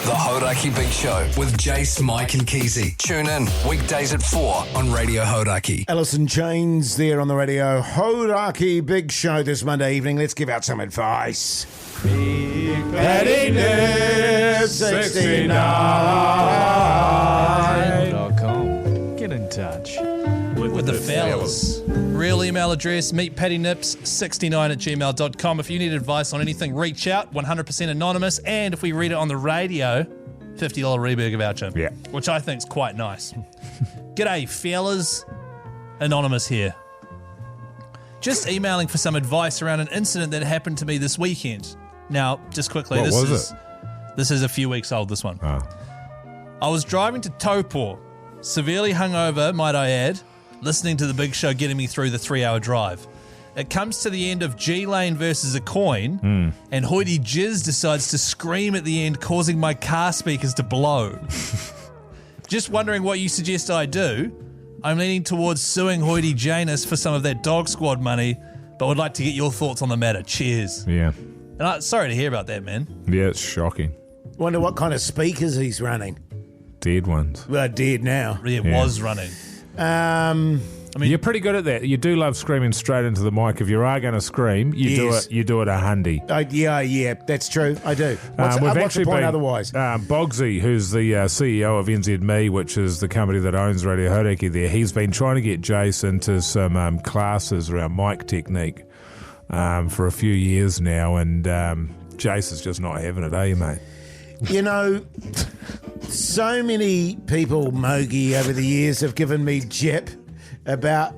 The Hauraki Big Show with Jace, Mike and Keyzie. Tune in weekdays at 4 on Radio Hauraki. Alison Chains there on the Radio Hauraki Big Show this Monday evening. Let's give out some advice. Big Patty Nips 69.com. Get in touch with the fellas. Real email address, meetpattynips69@gmail.com. If you need advice on anything, reach out. 100% anonymous. And if we read it on the radio, $50 Reburger voucher. Yeah. Which I think's quite nice. G'day, fellas. Anonymous here. Just emailing for some advice around an incident that happened to me this weekend. Now, just quickly, What was this is a few weeks old, this one. I was driving to Taupo, severely hungover, might I add, listening to the Big Show, getting me through the 3-hour drive. It comes to the end of G Lane versus a coin, and Hoyte Jizz decides to scream at the end, causing my car speakers to blow. Just wondering what you suggest I do. I'm leaning towards suing Hoyte Janus for some of that Dog Squad money, but would like to get your thoughts on the matter. Cheers. Yeah. And sorry to hear about that, man. Yeah, it's shocking. Wonder what kind of speakers he's running. Dead ones. Well, dead now. It was running. I mean, You're pretty good at that. You do love screaming straight into the mic. If you are going to scream, you Yes. do it a hundy. yeah, that's true. I do. What's the point otherwise? Bogsy, who's the CEO of NZME, which is the company that owns Radio Hauraki there, he's been trying to get Jace into some classes around mic technique for a few years now, and Jace is just not having it, mate? You know, so many people, Mogey, over the years have given me jip about,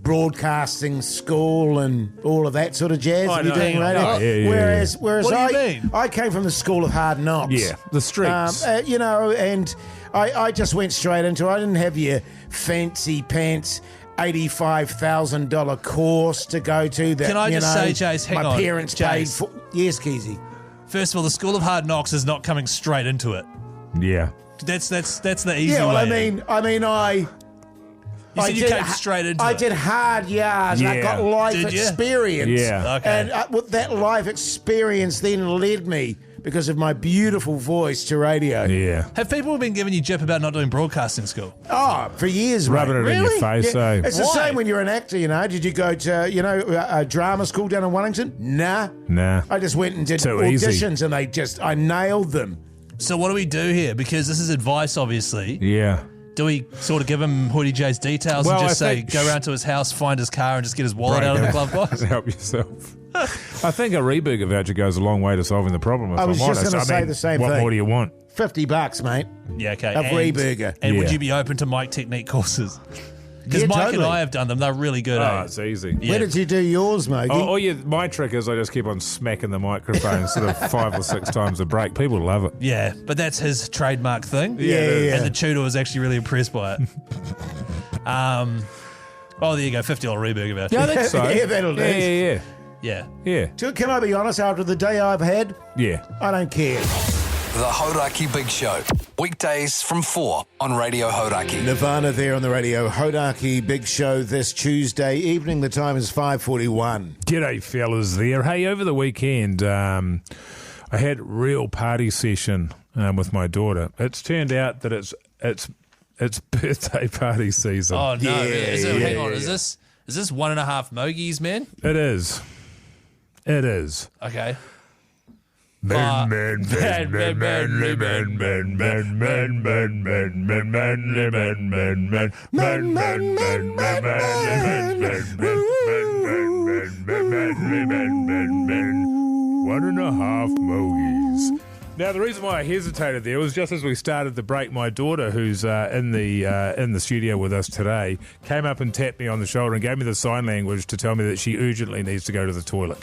broadcasting school and all of that sort of jazz. I You're know, doing hang on. radio. Yeah. Whereas What do you mean? I came from the school of hard knocks. Yeah, the streets. And I just went straight into it. I didn't have your fancy pants $85,000 course to go to. That, Can I just say, Jace, hang my on, parents paid Jace. for. Yes, Keyzie. First of all, the School of Hard Knocks is not coming straight into it. Yeah. That's the easy Yeah, well, way. you said you came straight into I it. did hard yards. And I Yeah. got life Did you? experience. Yeah. Okay. And that life experience then led me, because of my beautiful voice, to radio. Yeah. Have people been giving you jip about not doing broadcasting school? Oh, for years, Rubbing mate. it in your Really? face, eh? It's the Why? same when you're an actor, Did you go to, a drama school down in Wellington? Nah. Nah. I just went and did Too easy. auditions and I nailed them. So what do we do here? Because this is advice, obviously. Yeah. Do we sort of give him Hoyte J's details Well, and I just say, think- go around to his house, find his car, and just get his wallet Right, out of the yeah. glove box? Help yourself. I think a Reburger voucher goes a long way to solving the problem. If I was I'm just honest. gonna say the same what thing. more do you want? $50, mate. Yeah, okay. A free burger. And would Yeah. you be open to mic technique courses? Because Yeah, Mike totally. and I have done them. They're really good, Oh, eh? it's easy. Yeah. Where did you do yours, Mogey? My trick is I just keep on smacking the microphone sort of 5 or 6 times a break. People love it. Yeah, but that's his trademark thing. Yeah. And the tutor was actually really impressed by it. There you go, $50 Reburger voucher. Yeah, I think so. Yeah, that'll do. Yeah. Yeah. Can I be honest, after the day I've had, Yeah. I don't care. The Hauraki Big Show. Weekdays from 4 on Radio Hauraki. Nirvana there on the Radio Hauraki Big Show this Tuesday evening. The time is 5:41. G'day, fellas there. Hey, over the weekend, I had real party session with my daughter. It's turned out that it's birthday party season. Oh, no. Yeah, Hang on. Is this 1.5 Mogies, man? It is. Okay. One and a half Mogies. Now, the reason why I hesitated there was just as we started the break, my daughter, who's in the studio with us today, came up and tapped me on the shoulder and gave me the sign language to tell me that she urgently needs to go to the toilet.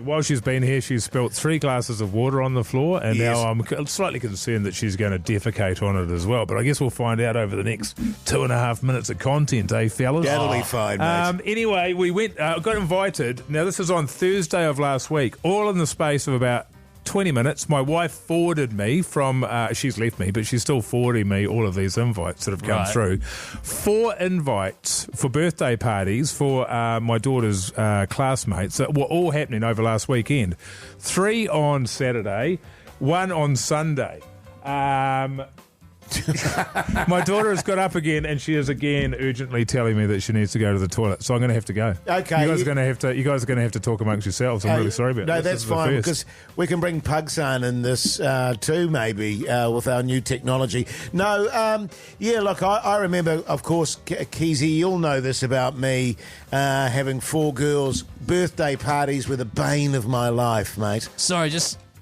While she's been here, she's spilt 3 glasses of water on the floor, and Yes. now I'm slightly concerned that she's going to defecate on it as well. But I guess we'll find out over the next 2.5 minutes of content, eh, fellas? That'll be fine, mate. Anyway, we got invited. Now, this was on Thursday of last week, all in the space of about 20 minutes. My wife forwarded me from, she's left me, but she's still forwarding me all of these invites that have come through. 4 invites for birthday parties for my daughter's classmates that were all happening over last weekend. 3 on Saturday, One on Sunday. My daughter has got up again, and she is again urgently telling me that she needs to go to the toilet. So I'm going to have to go. Okay, you guys are going to have to talk amongst yourselves. I'm really sorry about that. No, that's fine, because we can bring Pugsan in this too, maybe with our new technology. No, look, I remember, of course, Keyzie, you'll know this about me, having 4 girls. Birthday parties were the bane of my life, mate. Sorry,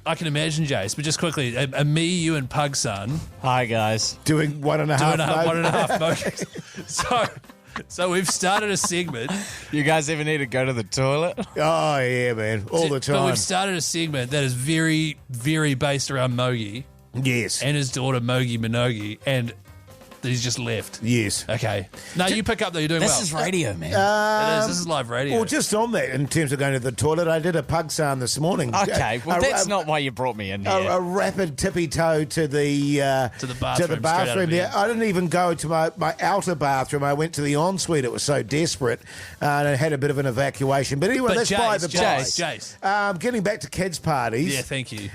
I can imagine, Jace, but just quickly, me, you, and Pugsan. Hi, guys. Doing one and a half mokies. So we've started a segment. You guys ever need to go to the toilet? Oh, yeah, man. All the time. But we've started a segment that is very, very based around Mogey. Yes. And his daughter, Minogue, and he's just left. Yes. Okay. No, you pick up that you're doing This well. is radio, man. It is. This is live radio. Well, just on that, in terms of going to the toilet, I did a Pugsan this morning. Okay, well, that's not why you brought me in here. A rapid tippy-toe to the bathroom. There. I didn't even go to my outer bathroom. I went to the ensuite. It was so desperate, and I had a bit of an evacuation. But anyway, that's by the by. Jace. Getting back to kids' parties. Yeah, thank you.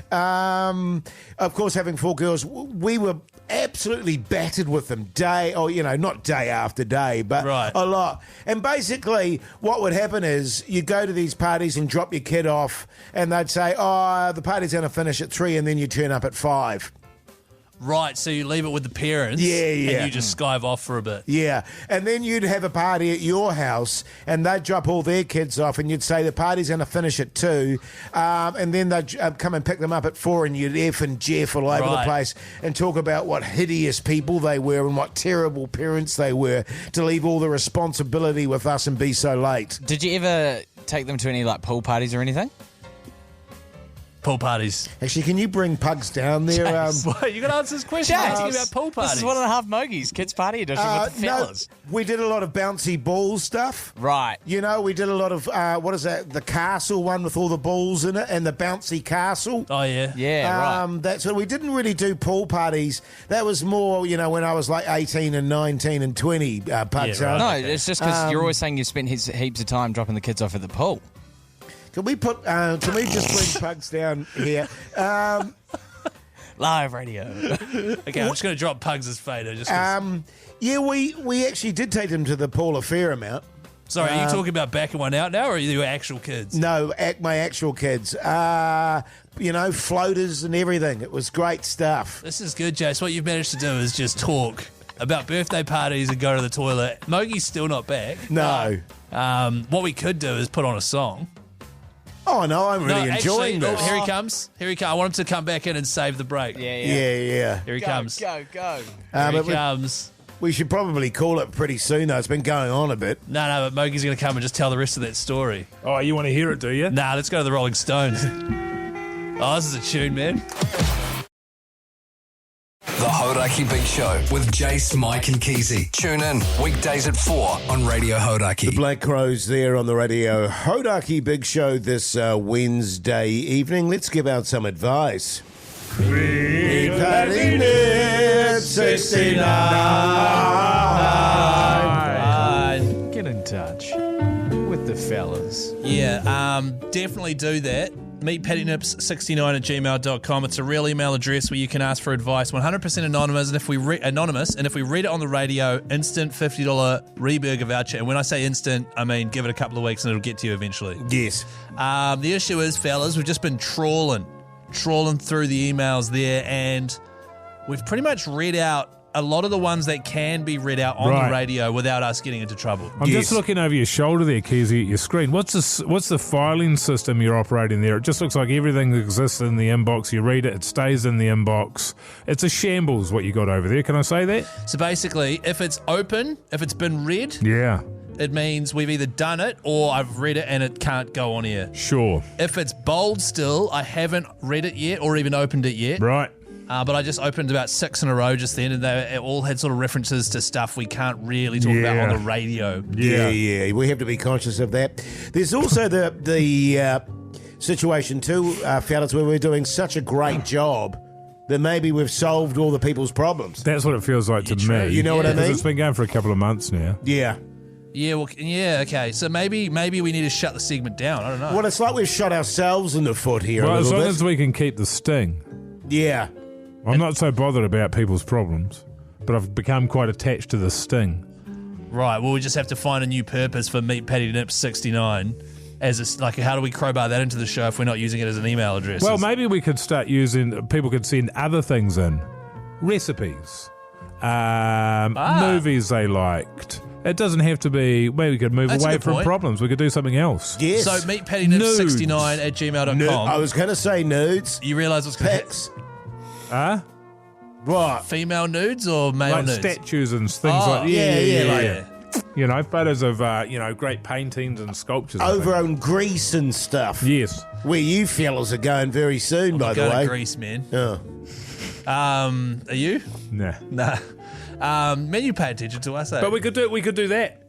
Of course, having 4 girls, we were absolutely battered with them not day after day, but a lot. And basically what would happen is you'd go to these parties and drop your kid off, and they'd say, the party's going to finish at 3, and then you turn up at 5. Right, so you leave it with the parents. Yeah. And you just skive off for a bit. Yeah, and then you'd have a party at your house, and they'd drop all their kids off, and you'd say the party's going to finish at 2, and then they'd come and pick them up at 4, and you'd F and Jeff all over the place and talk about what hideous people they were and what terrible parents they were to leave all the responsibility with us and be so late. Did you ever take them to any pool parties or anything? Pool parties. Actually, can you bring Pugs down there? You got to answer this question. Asking about pool parties. This is 1.5 Mogies, kids' party edition with the fellas. No, we did a lot of bouncy ball stuff. Right. We did a lot of, what is that, the castle one with all the balls in it, and the bouncy castle. Oh, yeah. Yeah, right. That's what we didn't really do pool parties. That was more, when I was like 18 and 19 and 20, Pugs. Yeah, right. No, it's just because you're always saying you spent heaps of time dropping the kids off at the pool. Can we just bring Pugs down here? Live radio. Okay, I'm just going to drop Pugs' fader. We actually did take them to the pool a fair amount. Sorry, are you talking about backing one out now, or are you your actual kids? No, my actual kids. Floaters and everything. It was great stuff. This is good, Jace. What you've managed to do is just talk about birthday parties and go to the toilet. Mogie's still not back. No. What we could do is put on a song. Oh, no, I'm really enjoying this. Here he comes. I want him to come back in and save the break. Yeah. Here he comes. Go. Here he comes. We should probably call it pretty soon, though. It's been going on a bit. No, but Mogie's going to come and just tell the rest of that story. Oh, you want to hear it, do you? Nah, let's go to the Rolling Stones. This is a tune, man. The Hauraki Big Show with Jace, Mike and Keyzie. Tune in weekdays at 4 on Radio Hauraki. The Black Crows there on the Radio Hauraki Big Show this Wednesday evening. Let's give out some advice. 69. Get in touch with the fellas. Yeah, definitely do that. meetpattynips69@gmail.com. It's a real email address where you can ask for advice. 100% anonymous, and if we read it on the radio, instant $50 Reburger voucher. And when I say instant, I mean give it a couple of weeks and it'll get to you eventually. Yes. The issue is, fellas, we've just been trawling through the emails there, and we've pretty much read out a lot of the ones that can be read out on the radio without us getting into trouble. I'm just looking over your shoulder there, Keyzie, at your screen. What's the filing system you're operating there? It just looks like everything exists in the inbox. You read it, it stays in the inbox. It's a shambles what you got over there. Can I say that? So basically, if it's open, if it's been read, it means we've either done it or I've read it and it can't go on air. Sure. If it's bold still, I haven't read it yet or even opened it yet. Right. But I just opened about 6 in a row just then, and they all had sort of references to stuff we can't really talk about on the radio. Yeah. We have to be conscious of that. There's also the situation too, fellas, where we're doing such a great job that maybe we've solved all the people's problems. That's what it feels like to me. You know what I mean? It's been going for a couple of months now. Yeah. Okay. So maybe we need to shut the segment down. I don't know. Well, it's like we've shot ourselves in the foot here. Well, a as little long bit. as we can keep the sting. Yeah. I'm not so bothered about people's problems, but I've become quite attached to the sting. Right, well, we just have to find a new purpose for Meat Patty Nips 69. As a, like, how do we crowbar that into the show if we're not using it as an email address? Well, maybe we could start using, people could send other things in. Recipes. Movies they liked. It doesn't have to be, maybe we could move That's a away good from point. problems. We could do something else. Yes. So meatpattynips69 at gmail.com. I was going to say nudes. You realise what's going to Pics. What? Female nudes or male Like nudes? statues and things Oh, like yeah. You know, photos of, great paintings and sculptures. and Over on Greece and stuff. things. Yes. Where you fellas are going very soon, by the Go to way. Greece, man. Oh. Are you? Nah. Nah. Man, you pay attention to us, eh? But we could do that.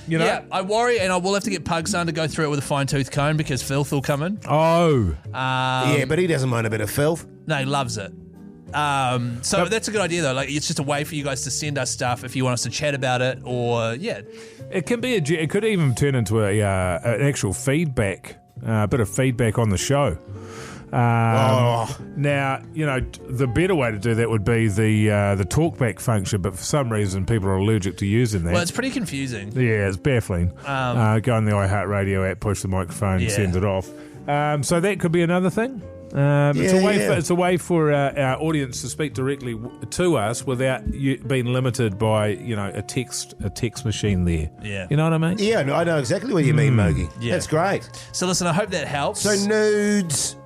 You know? Yeah, I worry, and I will have to get Pugson to go through it with a fine-tooth comb because filth will come in. Oh. Yeah, but he doesn't mind a bit of filth. No, he loves it. So that's a good idea, though. Like, it's just a way for you guys to send us stuff if you want us to chat about it, or It can be it could even turn into an actual feedback, a bit of feedback on the show. Now, the better way to do that would be the talkback function, but for some reason people are allergic to using that. Well, it's pretty confusing. Yeah, it's baffling. Go on the iHeartRadio app, push the microphone, send it off. So that could be another thing. It's a way for our audience to speak directly to us without being limited by a text machine there. Yeah. You know what I mean? Yeah, no, I know exactly what you mean, Mogey. Yeah. That's great. So listen, I hope that helps. So nudes,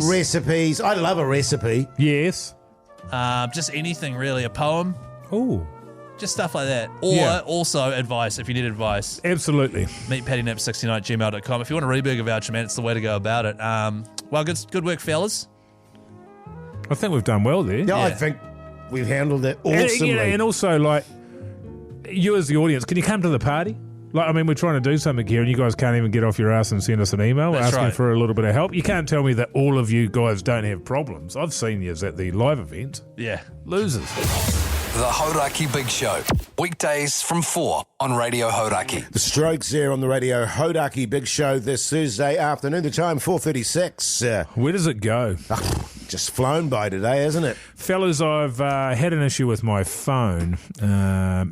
recipes. I love a recipe. Yes. Just anything, really. A poem. Oh. Just stuff like that. Or also advice, if you need advice. Absolutely. Meatpattynips69 at gmail.com. If you want a Reburger voucher, man, it's the way to go about it. Well, good work, fellas. I think we've done well there. Yeah, I think we've handled it awesomely. And also, like, you as the audience, can you come to the party? Like, I mean, we're trying to do something here and you guys can't even get off your ass and send us an email asking for a little bit of help. You can't tell me that all of you guys don't have problems. I've seen you at the live event. Yeah. Losers. The Hauraki Big Show. Weekdays from 4 on Radio Hauraki. The Strokes there on the Radio Hauraki Big Show this Thursday afternoon. The time 4:36. Where does it go? Just flown by today, hasn't it? Fellas, I've had an issue with my phone.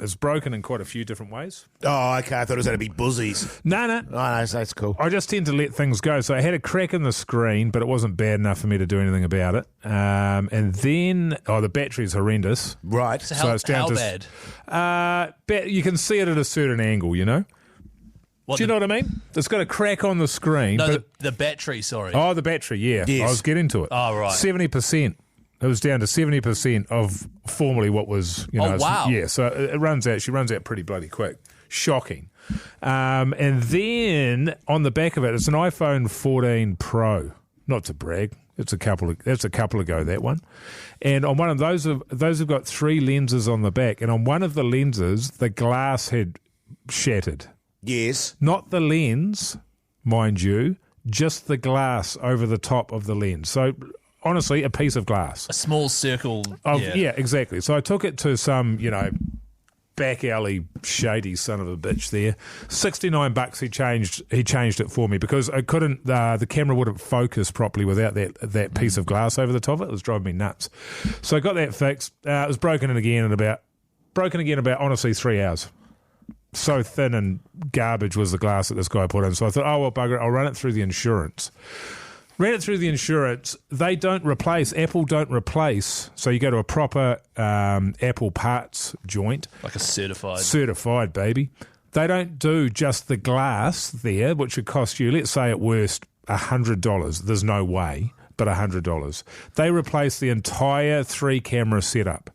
It's broken in quite a few different ways. Oh, okay. I thought it was going to be buzzies. No. Oh, no, that's cool. I just tend to let things go. So I had a crack in the screen, but it wasn't bad enough for me to do anything about it. And then, the battery's horrendous. Right. So it's down how bad? You can see it at a certain angle, you know? Do you know what I mean? It's got a crack on the screen. No, but the battery, sorry. Oh, the battery, yeah. Yes. I was getting to it. Oh, right. 70%. It was down to 70% of formerly what was, Oh, wow. Yeah, so it runs out. She runs out pretty bloody quick. Shocking. And then on the back of it, it's an iPhone 14 Pro. Not to brag. That's a couple ago, that one. And on one of those have got 3 lenses on the back. And on one of the lenses, the glass had shattered. Yes. Not the lens, mind you, just the glass over the top of the lens. So, honestly, a piece of glass. A small circle. Yeah, exactly. So I took it to some, back alley shady son of a bitch there. $69 he changed it for me because I couldn't, the camera wouldn't focus properly without that piece of glass over the top of it. It was driving me nuts. So I got that fixed. It was broken again in about, honestly, 3 hours. So thin and garbage was the glass that this guy put in. So I thought, oh, well, bugger it, I'll run it through the insurance. Ran it through the insurance. Apple don't replace. So you go to a proper Apple parts joint. Like a certified. Certified, baby. They don't do just the glass there, which would cost you, let's say at worst, $100. There's no way, but $100. They replace the entire 3-camera setup,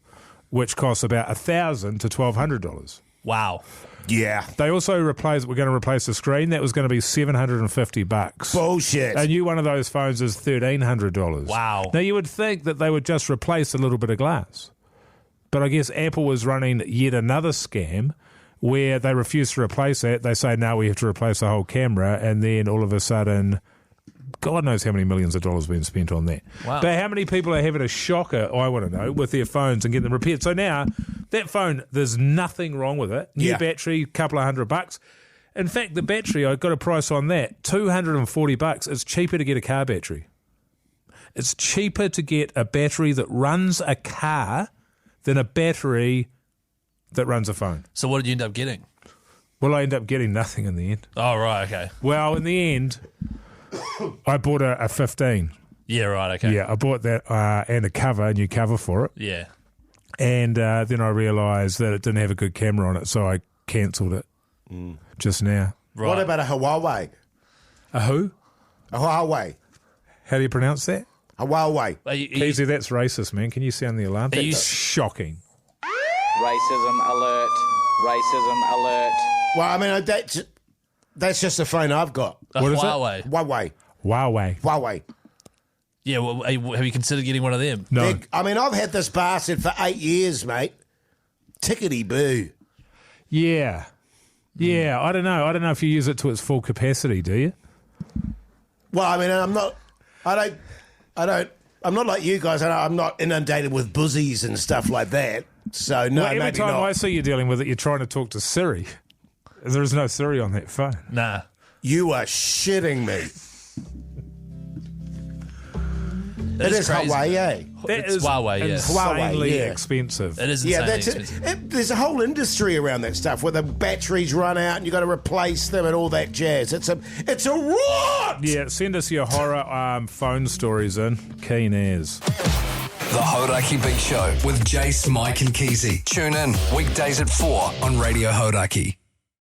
which costs about $1,000 to $1,200. Wow. Yeah. They also we're going to replace the screen. That was going to be $750. Bullshit. A new one of those phones is $1,300. Wow. Now, you would think that they would just replace a little bit of glass. But I guess Apple was running yet another scam where they refuse to replace it. They say, no, we have to replace the whole camera. And then all of a sudden, God knows how many millions of dollars been spent on that. Wow. But how many people are having a shocker, I want to know, with their phones and getting them repaired? So now, that phone, there's nothing wrong with it. New battery, couple of $100. In fact, the battery, I got a price on that, $240. It's cheaper to get a car battery. it's cheaper to get a battery that runs a car than a battery that runs a phone. So what did you end up getting? Well, I ended up getting nothing in the end. Oh, right, okay. Well, in the end, I bought a 15. Yeah, right, okay. Yeah, I bought that and a new cover for it. Yeah. And then I realised that it didn't have a good camera on it, so I cancelled it just now. Right. What about a Huawei? A who? A Huawei. How do you pronounce that? Huawei. Keyzie, that's racist, man. Can you sound the alarm? That's shocking. Racism alert. Racism alert. Well, I mean, that's just the phone I've got. What is it? Huawei. Huawei. Yeah, well, have you considered getting one of them? No. I've had this bastard for 8 years, mate. Tickety boo. Yeah. Yeah, I don't know. I don't know if you use it to its full capacity, do you? Well, I mean, I'm not like you guys. I'm not inundated with buzzies and stuff like that. So, no, Well, every maybe time not. I see you dealing with it, you're trying to talk to Siri. There is no Siri on that phone. Nah. You are shitting me. It is crazy. Huawei. It's Huawei, yeah. Insanely Huawei, yeah. expensive. It is Yeah, insanely that's expensive. it. There's a whole industry around that stuff where the batteries run out and you got to replace them and all that jazz. It's a rot. Yeah, send us your horror phone stories in. Keen as. The Hauraki Big Show with Jace, Mike and Keyzie. Tune in weekdays at 4 on Radio Hauraki.